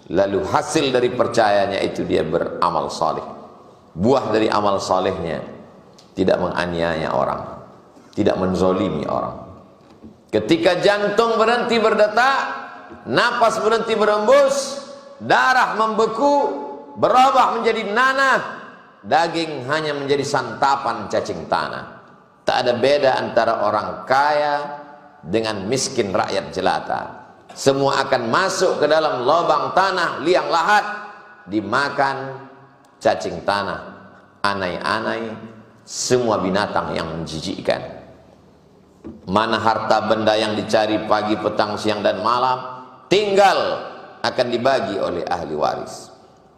lalu hasil dari percayanya itu dia beramal saleh. Buah dari amal salehnya tidak menganiaya orang, tidak menzolimi orang. Ketika jantung berhenti berdetak, napas berhenti berembus, darah membeku, berubah menjadi nanah, daging hanya menjadi santapan cacing tanah. Tak ada beda antara orang kaya dengan miskin rakyat jelata. Semua akan masuk ke dalam lubang tanah liang lahat, dimakan cacing tanah, anai-anai, semua binatang yang menjijikkan. Mana harta benda yang dicari pagi, petang, siang dan malam, tinggal akan dibagi oleh ahli waris.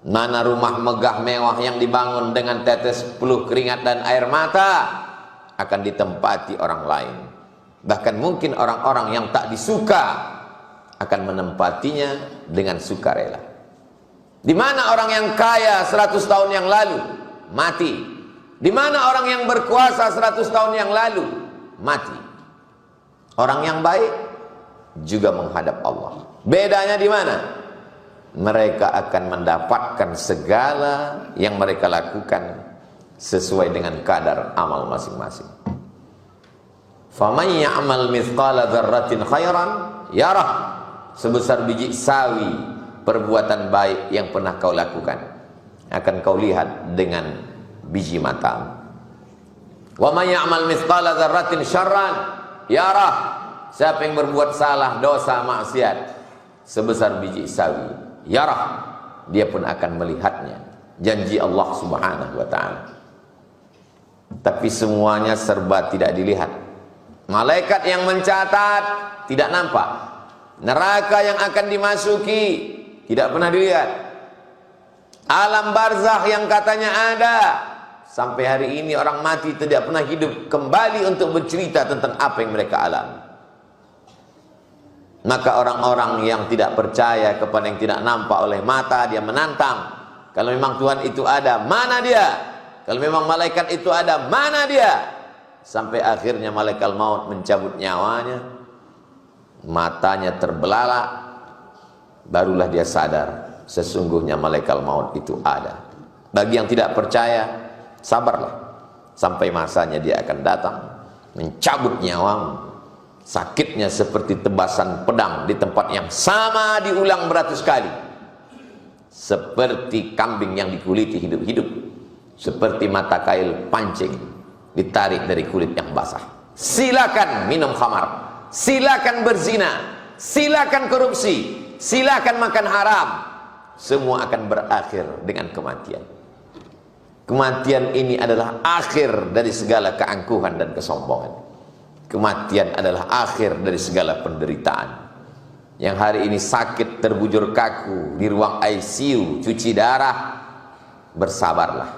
Mana rumah megah mewah yang dibangun dengan tetes peluh keringat dan air mata, akan ditempati orang lain. Bahkan mungkin orang-orang yang tak disuka akan menempatinya dengan sukarela. Di mana orang yang kaya 100 tahun yang lalu mati? Di mana orang yang berkuasa 100 tahun yang lalu mati? Orang yang baik juga menghadap Allah. Bedanya di mana? Mereka akan mendapatkan segala yang mereka lakukan sesuai dengan kadar amal masing-masing. Faman ya'mal mithqala dzarratin khairan yarah. Sebesar biji sawi perbuatan baik yang pernah kau lakukan akan kau lihat dengan biji matamu. Wa man ya'mal mithqala dzarratin syarran yarah. Siapa yang berbuat salah, dosa, maksiat sebesar biji sawi, yarah, dia pun akan melihatnya. Janji Allah Subhanahu wa ta'ala. Tapi semuanya serba tidak dilihat. Malaikat yang mencatat tidak nampak. Neraka yang akan dimasuki tidak pernah dilihat. Alam barzakh yang katanya ada, sampai hari ini orang mati tidak pernah hidup kembali untuk bercerita tentang apa yang mereka alami. Maka orang-orang yang tidak percaya kepada yang tidak nampak oleh mata, dia menantang. Kalau memang Tuhan itu ada, mana dia? Kalau memang malaikat itu ada, mana dia? Sampai akhirnya malaikat maut mencabut nyawanya, matanya terbelalak, barulah dia sadar sesungguhnya malaikat maut itu ada. Bagi yang tidak percaya, sabarlah sampai masanya dia akan datang mencabut nyawamu. Sakitnya seperti tebasan pedang di tempat yang sama diulang beratus kali. Seperti kambing yang dikuliti hidup-hidup, seperti mata kail pancing ditarik dari kulit yang basah. Silakan minum khamar, silakan berzina, silakan korupsi, silakan makan haram. Semua akan berakhir dengan kematian. Kematian ini adalah akhir dari segala keangkuhan dan kesombongan. Kematian adalah akhir dari segala penderitaan. Yang hari ini sakit terbujur kaku di ruang ICU cuci darah, bersabarlah,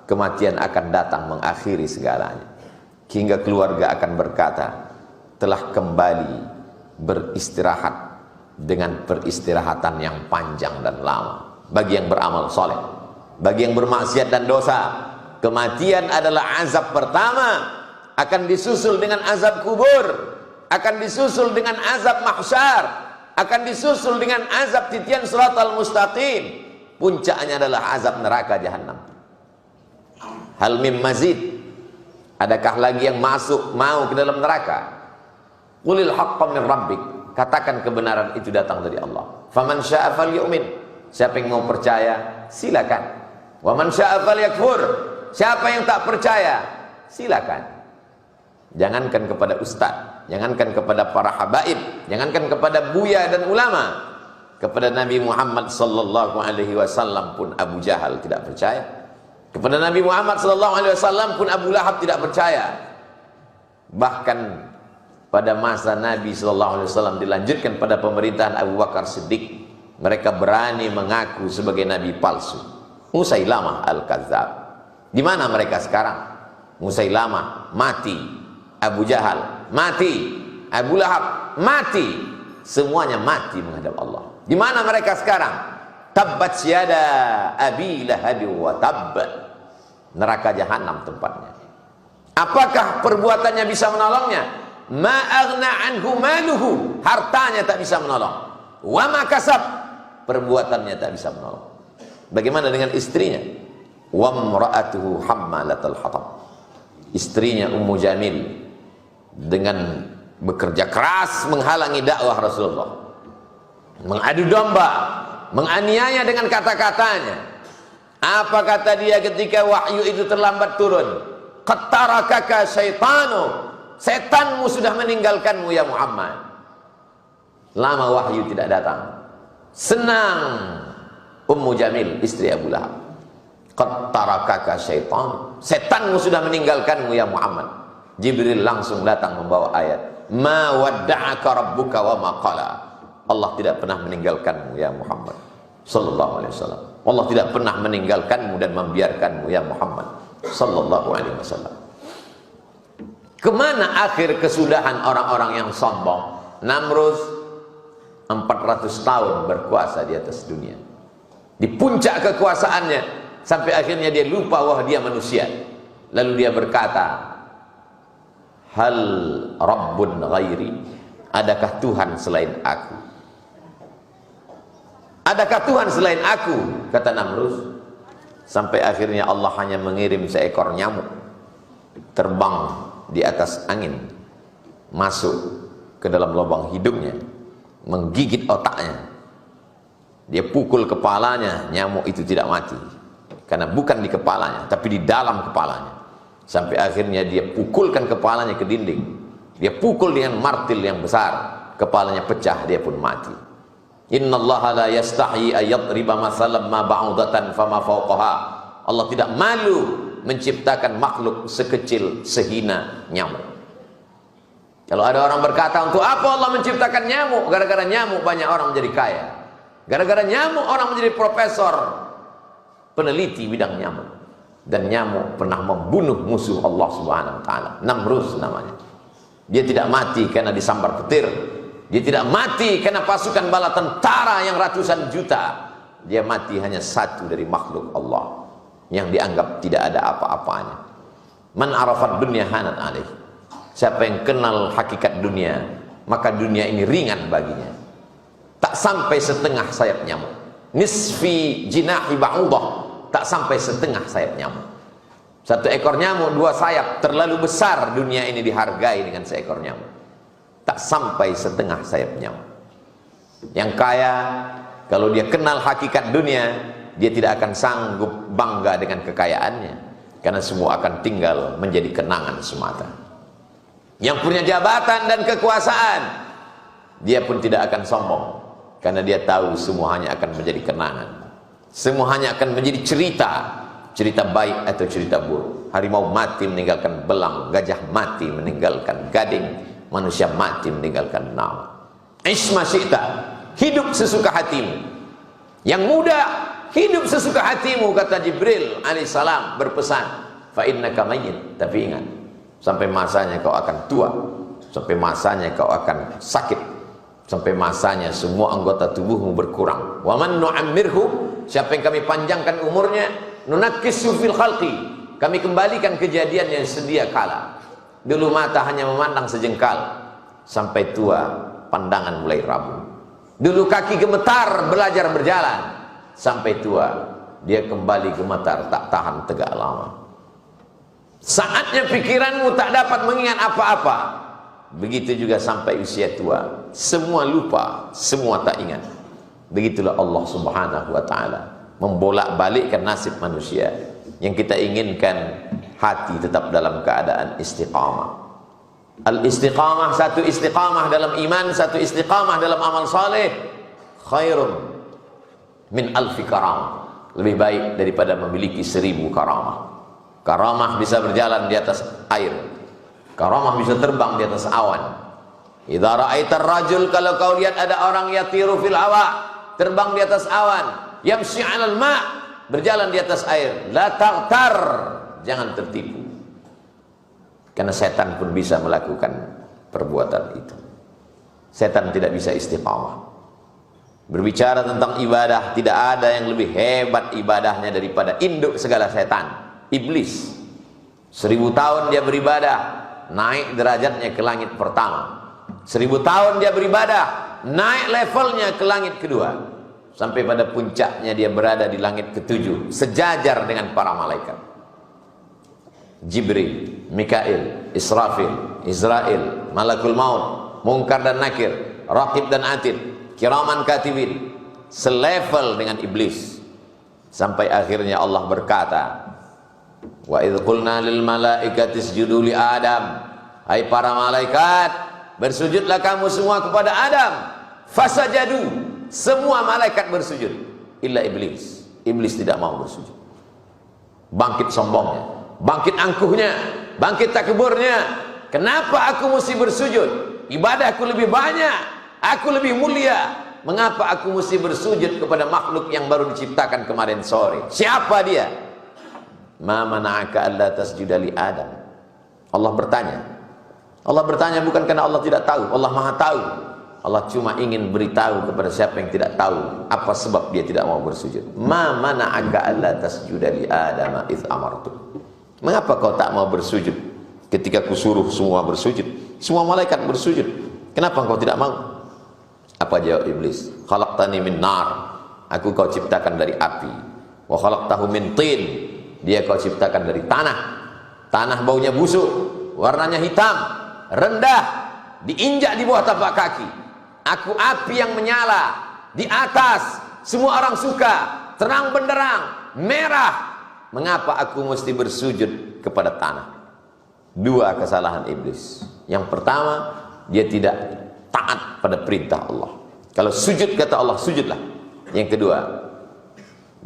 kematian akan datang mengakhiri segalanya. Hingga keluarga akan berkata, telah kembali beristirahat dengan peristirahatan yang panjang dan lama. Bagi yang beramal soleh, bagi yang bermaksiat dan dosa, kematian adalah azab pertama, akan disusul dengan azab kubur, akan disusul dengan azab mahsyar, akan disusul dengan azab titian siratal mustaqim. Puncaknya adalah azab neraka jahanam. Hal mim mazid, adakah lagi yang masuk mau ke dalam neraka? Qulil haqqa min rabbik, katakan kebenaran itu datang dari Allah. Faman syaa'a falyu'min, siapa yang mau percaya silakan. Wa man syaa'a falyakfur, siapa yang tak percaya silakan. Jangankan kepada ustaz, jangankan kepada para habaib, jangankan kepada buya dan ulama, kepada Nabi Muhammad sallallahu alaihi wasallam pun Abu Jahal tidak percaya. Kepada Nabi Muhammad sallallahu alaihi wasallam pun Abu Lahab tidak percaya. Bahkan pada masa Nabi sallallahu alaihi wasallam dilanjutkan pada pemerintahan Abu Bakar Siddiq, mereka berani mengaku sebagai nabi palsu. Musailamah al-Kadzdzab. Di mana mereka sekarang? Musailamah mati, Abu Jahal mati, Abu Lahab mati, semuanya mati menghadap Allah. Di mana mereka sekarang? Tabbat yada abi lahab wa tabb. Neraka jahanam tempatnya. Apakah perbuatannya bisa menolongnya? Ma aghna anhu maluhu, hartanya tak bisa menolong. Wa ma kasab, perbuatannya tak bisa menolong. Bagaimana dengan istrinya? Wa imra'atuhu hammalatal hatab. Istrinya Ummu Jamil dengan bekerja keras menghalangi dakwah Rasulullah, mengadu domba, menganiaya dengan kata-katanya. Apa kata dia ketika wahyu itu terlambat turun? Qatarakaka syaitanu, setanmu sudah meninggalkanmu ya Muhammad. Lama wahyu tidak datang. Senang Ummu Jamil istri Abu Lahab. Qatarakaka syaitan, setanmu sudah meninggalkanmu ya Muhammad. Jibril langsung datang membawa ayat, ma wadda'aka rabbuka wa ma qala. Allah tidak pernah meninggalkanmu ya Muhammad sallallahu alaihi wasallam. Allah tidak pernah meninggalkanmu dan membiarkanmu ya Muhammad sallallahu alaihi wasallam. Kemana akhir kesudahan orang-orang yang sombong? Namrud 400 tahun berkuasa di atas dunia. Di puncak kekuasaannya sampai akhirnya dia lupa bahwa dia manusia. Lalu dia berkata, hal rabbun ghairi, adakah Tuhan selain aku? Adakah Tuhan selain aku? Kata Namrud. Sampai akhirnya Allah hanya mengirim seekor nyamuk terbang di atas angin, masuk ke dalam lubang hidungnya, menggigit otaknya. Dia pukul kepalanya, nyamuk itu tidak mati karena bukan di kepalanya tapi di dalam kepalanya. Sampai akhirnya dia pukulkan kepalanya ke dinding, dia pukul dengan martil yang besar, kepalanya pecah, dia pun mati. Innallaha la yastahi ayadriba mathalan ma ba'udatan fama fawqaha. Allah tidak malu menciptakan makhluk sekecil sehina nyamuk. Kalau ada orang berkata, untuk apa Allah menciptakan nyamuk? Gara-gara nyamuk banyak orang menjadi kaya, gara-gara nyamuk orang menjadi profesor, peneliti bidang nyamuk. Dan nyamuk pernah membunuh musuh Allah subhanahu wa ta'ala, Namrud namanya. Dia tidak mati karena disambar petir, dia tidak mati karena pasukan bala tentara yang ratusan juta. Dia mati hanya satu dari makhluk Allah yang dianggap tidak ada apa-apanya. Man arafat dunya hanat alaih. Siapa yang kenal hakikat dunia, maka dunia ini ringan baginya. Tak sampai setengah sayap nyamuk. Nisfi jinahi ba'udah, tak sampai setengah sayap nyamuk. Satu ekor nyamuk, dua sayap, terlalu besar dunia ini dihargai dengan seekor nyamuk. Tak sampai setengah sayap nyamuk. Yang kaya, kalau dia kenal hakikat dunia, dia tidak akan sanggup bangga dengan kekayaannya, karena semua akan tinggal menjadi kenangan semata. Yang punya jabatan dan kekuasaan, dia pun tidak akan sombong, karena dia tahu semua hanya akan menjadi kenangan. Semua hanya akan menjadi cerita, cerita baik atau cerita buruk. Harimau mati meninggalkan belang, gajah mati meninggalkan gading, manusia mati meninggalkan nama. Isma syi'ta, hidup sesuka hatimu. Yang muda, hidup sesuka hatimu, kata Jibril alaihissalam berpesan. Fa innaka mayyit, tapi ingat, sampai masanya kau akan tua, sampai masanya kau akan sakit, sampai masanya semua anggota tubuhmu berkurang. Wa man nu'ammirhu, siapa yang kami panjangkan umurnya, nunakkisu fil khalqi, kami kembalikan kejadian yang sedia kala. Dulu mata hanya memandang sejengkal, sampai tua pandangan mulai rapuh. Dulu kaki gemetar belajar berjalan, sampai tua dia kembali gemetar, tak tahan tegak lama. Saatnya pikiranmu tak dapat mengingat apa-apa, begitu juga sampai usia tua, semua lupa, semua tak ingat. Begitulah Allah subhanahu wa ta'ala membolak-balikkan nasib manusia. Yang kita inginkan, hati tetap dalam keadaan istiqamah. Al-istiqamah, satu istiqamah dalam iman, satu istiqamah dalam amal saleh, khairun min alfi karamah, lebih baik daripada memiliki 1000 karamah. Karamah bisa berjalan di atas air, karamah bisa terbang di atas awan. Idza ra'aitar rajul, kalau kau lihat ada orang yatiru fil hawa, terbang di atas awan, yamshi 'alal ma', berjalan di atas air, la taghtar, jangan tertipu. Karena setan pun bisa melakukan perbuatan itu. Setan tidak bisa istiqamah. Berbicara tentang ibadah, tidak ada yang lebih hebat ibadahnya daripada induk segala setan, iblis. 1000 tahun dia beribadah, naik derajatnya ke langit pertama. 1000 tahun dia beribadah, naik levelnya ke langit kedua. sampai pada puncaknya dia berada di langit ketujuh, sejajar dengan para malaikat. Jibril, Mikail, Israfil, Israel, Malakul Maut, Munkar dan Nakir, Raqib dan Atid, Kiraman Katibin, selevel dengan iblis. Sampai akhirnya Allah berkata, wa idh qulna lil malaikati isjudu li Adam, hai para malaikat, bersujudlah kamu semua kepada Adam. Fasajadu, semua malaikat bersujud, illa iblis. Iblis tidak mau bersujud. Bangkit sombongnya, bangkit angkuhnya, bangkit takburnya. Kenapa aku mesti bersujud? Ibadahku lebih banyak, aku lebih mulia. Mengapa aku mesti bersujud kepada makhluk yang baru diciptakan kemarin sore? Siapa dia? Ma mana'aka alla tasjuda li Adam. Allah bertanya. Allah bertanya bukan karena Allah tidak tahu. Allah Maha tahu. Allah cuma ingin beritahu kepada siapa yang tidak tahu apa sebab dia tidak mau bersujud. Ma mana'aka alla tasjuda li Adam idh amartu. Mengapa kau tak mau bersujud ketika kusuruh semua bersujud? Semua malaikat bersujud. Kenapa kau tidak mau? Apa jawab iblis? Khalaqtani min nar. Aku kau ciptakan dari api. Wa khalaqtahu min tin. Dia kau ciptakan dari tanah. Tanah baunya busuk, warnanya hitam, rendah, diinjak di bawah tapak kaki. Aku api yang menyala di atas, semua orang suka, terang benderang, merah. Mengapa aku mesti bersujud kepada tanah? Dua kesalahan iblis. Yang pertama, dia tidak taat pada perintah Allah. Kalau sujud kata Allah, sujudlah. Yang kedua,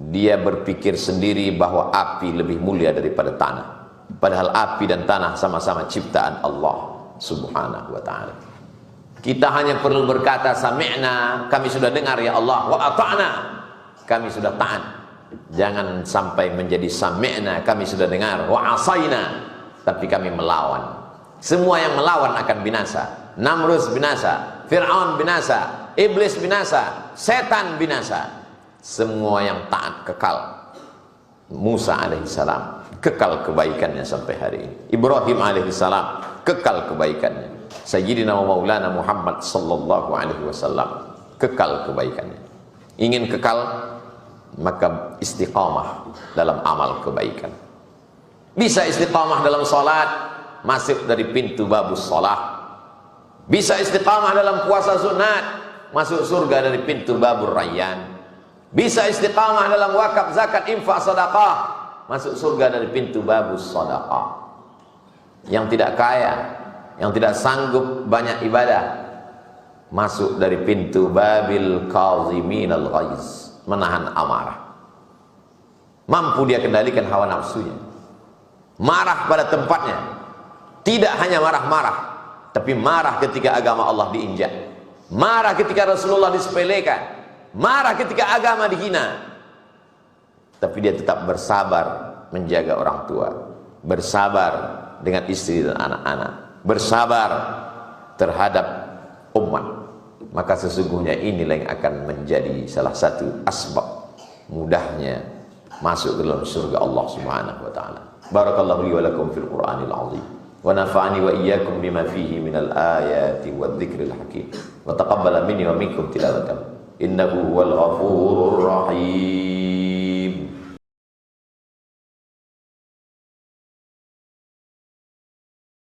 dia berpikir sendiri bahwa api lebih mulia daripada tanah. Padahal api dan tanah sama-sama ciptaan Allah Subhanahu wa ta'ala. Kita hanya perlu berkata sami'na, kami sudah dengar ya Allah, wa ata'na, kami sudah taat. Jangan sampai menjadi sami'na, kami sudah dengar, wa asayna, tapi kami melawan. Semua yang melawan akan binasa. Namrus binasa, Fir'aun binasa, iblis binasa, setan binasa. Semua yang taat kekal. Musa alaihissalam kekal kebaikannya sampai hari ini. Ibrahim alaihissalam kekal kebaikannya. Sayyidina wa maulana Muhammad sallallahu alaihi wasallam kekal kebaikannya. Ingin kekal, maka istiqamah dalam amal kebaikan. Bisa istiqamah dalam salat, masuk dari pintu babus salat. Bisa istiqamah dalam puasa sunat, masuk surga dari pintu babur rayyan. Bisa istiqamah dalam wakaf, zakat, infak, sedekah, masuk surga dari pintu babus sedekah. Yang tidak kaya, yang tidak sanggup banyak ibadah, masuk dari pintu babil kaziminal ghaiz, menahan amarah. Mampu dia kendalikan hawa nafsunya. Marah pada tempatnya. Tidak hanya marah-marah, tapi marah ketika agama Allah diinjak, marah ketika Rasulullah disepelekan, marah ketika agama dihina. Tapi dia tetap bersabar menjaga orang tua, bersabar dengan istri dan anak-anak, bersabar terhadap umat. Maka sesungguhnya inilah yang akan menjadi salah satu asbab mudahnya masuk ke dalam surga Allah Subhanahu wa ta'ala. Barakallahu li wa lakum fil Qur'anil azim. ونفعني وإياكم بما فيه من الآيات والذكر الحكيم وتقبل مني ومنكم تلاوته إنه هو الغفور الرحيم.